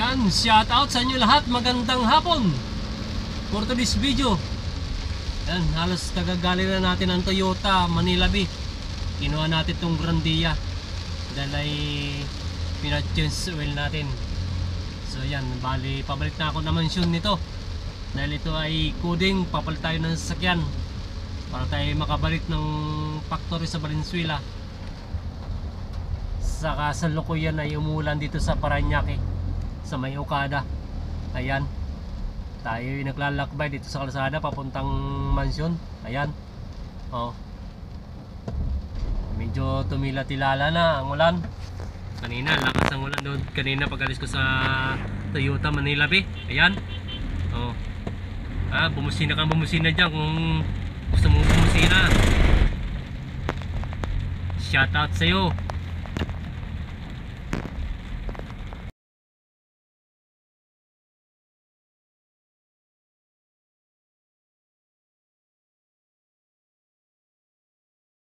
Yan, shout out sa inyo lahat. Magandang hapon. For today's video, yan, halos kagagali na natin ang Toyota Manila B. Kinuha natin itong Grandia dahil ay pina-change oil natin. So yan, bali pabalik na ako na mansyon nito dahil ito ay coding. Papalit tayo ng sasakyan para tayo makabalik ng factory sa Valenzuela. Sa kasalukuyan ay umulan dito sa Parañaque, sa may Okada. Ayan, tayo ay naglalakbay dito sa kalsada papuntang mansyon. Ayan, oh, medyo tumila-tilala na ang ulan. Kanina lakas ang ulan doon kanina pag alis ko sa Toyota Manila B. Ayan, oh, bumusina ka, bumusina dyan kung gusto mo bumusina. Shout out sa'yo.